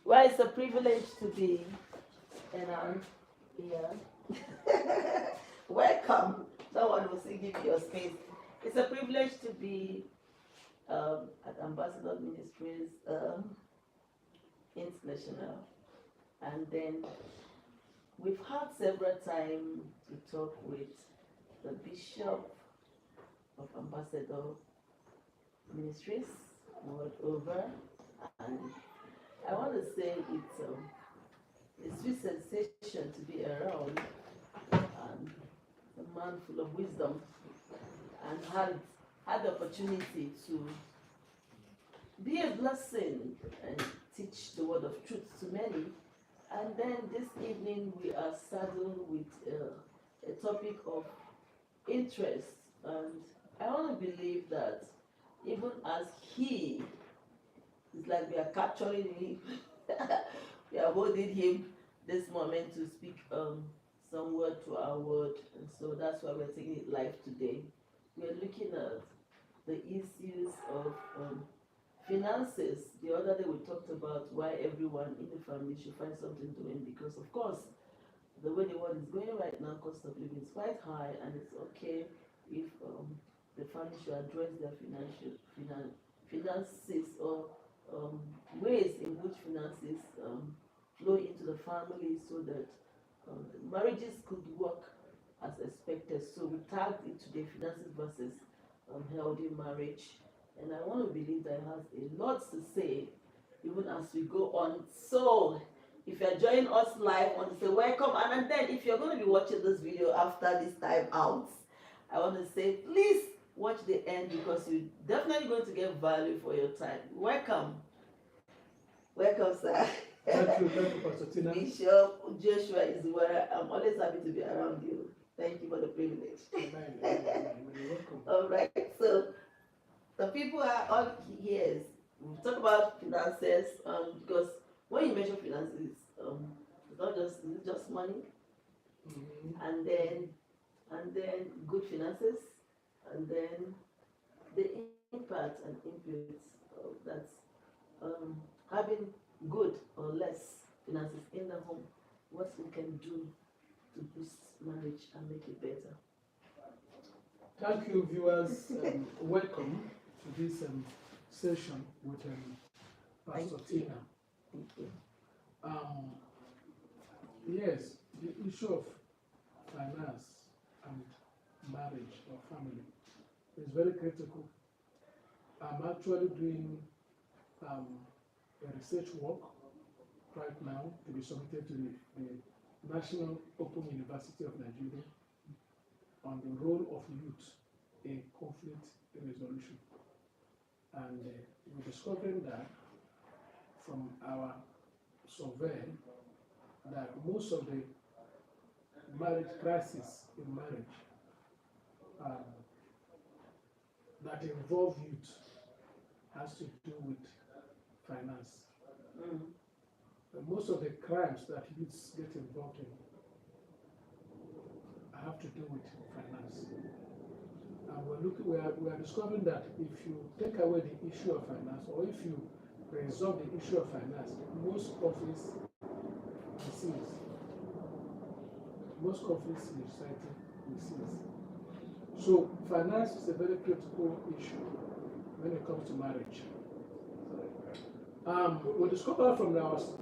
Well, it's a privilege to be here. Welcome. Someone will say, give you your space. It's a privilege to be at Ambassador Ministries International. And then we've had several times to talk with the Bishop of Ambassador Ministries world over. And I want to say it's a sweet sensation to be around and a man full of wisdom and had the opportunity to be a blessing and teach the word of truth to many. And then this evening we are saddled with a topic of interest. And I want to believe that even as he, it's like we are capturing him, we are holding him this moment to speak some word to our word. And so that's why we're taking it live today. We're looking at the issues of finances. The other day we talked about why everyone in the family should find something doing, because of course the way the world is going right now, cost of living is quite high, and it's okay if the family should address their finances or ways in which finances flow into the family so that the marriages could work as expected. So we tagged it today, finances versus healthy marriage. And I want to believe that it has a lot to say even as we go on. So if you're joining us live, I want to say welcome. And then if you're going to be watching this video after this time out, I want to say please watch the end, because you're definitely going to get value for your time. Welcome. Welcome, sir. Thank you, Pastor Tina. Bishop Joshua is where I'm always happy to be around you. Thank you for the privilege. Amen. You're welcome. All right, so the people are all here. We talk about finances because when you measure finances, it's not just is it just money, and then good finances, and then the impact and inputs of that having good or less finances in the home, what we can do to boost marriage and make it better. Thank you, viewers. Welcome to this session with Pastor Tina. Thank you. Yes, the issue of finance and marriage or family is very critical. I'm actually doing a research work right now to be submitted to the National Open University of Nigeria on the role of youth in conflict resolution. And we're discovering that from our survey that most of the marriage crises in marriage that involve youth has to do with finance. Most of the crimes that youths get involved in have to do with finance. And we are discovering that if you take away the issue of finance, or if you resolve the issue of finance, most conflicts will cease. Most conflicts in society will cease. So finance is a very critical issue when it comes to marriage. We discovered from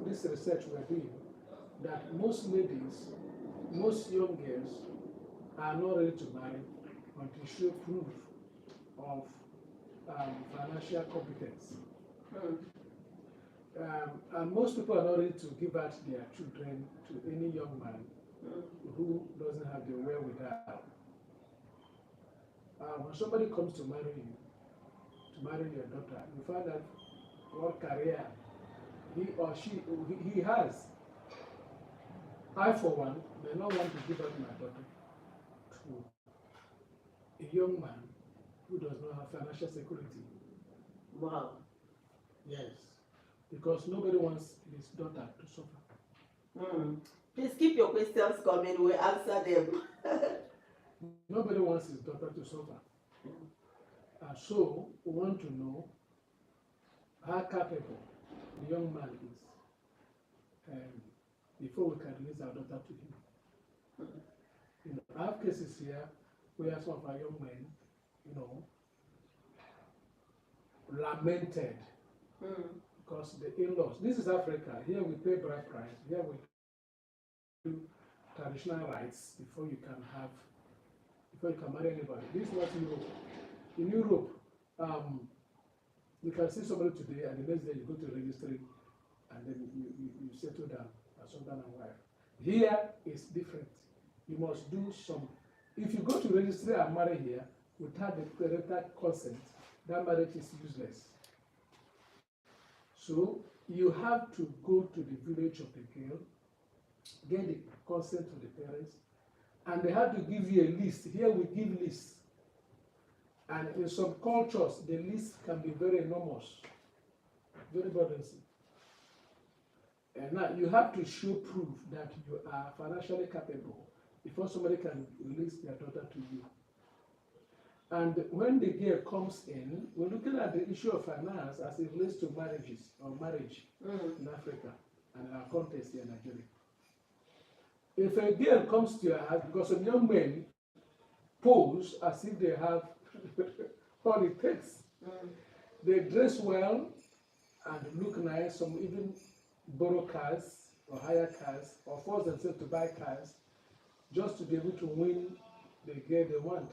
this research we're doing that most ladies, most young girls are not ready to marry until show proof of financial competence. And most people are not ready to give out their children to any young man who doesn't have the wherewithal. When somebody comes to marry you, to marry your daughter, you find out what career he or he has. I, for one, may not want to give up my daughter to a young man who does not have financial security. Wow. Yes, because nobody wants his daughter to suffer. Please keep your questions coming, we'll answer them. Nobody wants his daughter to suffer. And so we want to know how capable the young man is before we can release our daughter to him. You know, I have cases here where some of our young men, you know, lamented because the in-laws. This is Africa. Here we pay bride price. Here we do traditional rites before you can marry anybody. This is not Europe. In Europe, you can see somebody today, and the next day you go to registry, and then you settle down as husband and wife. Here is different. You must do some. If you go to registry and marry here without the parental consent, that marriage is useless. So you have to go to the village of the girl, get the consent of the parents, and they have to give you a list. Here we give lists. And in some cultures, the list can be very enormous, very burdensome. And now you have to show proof that you are financially capable before somebody can release their daughter to you. And when the girl comes in, we're looking at the issue of finance as it relates to marriages or marriage in Africa and our context here in Nigeria. If a girl comes to your house, because some young men pose as if they have all it takes. They dress well and look nice, some even borrow cars or hire cars or force themselves to buy cars just to be able to win the girl they want.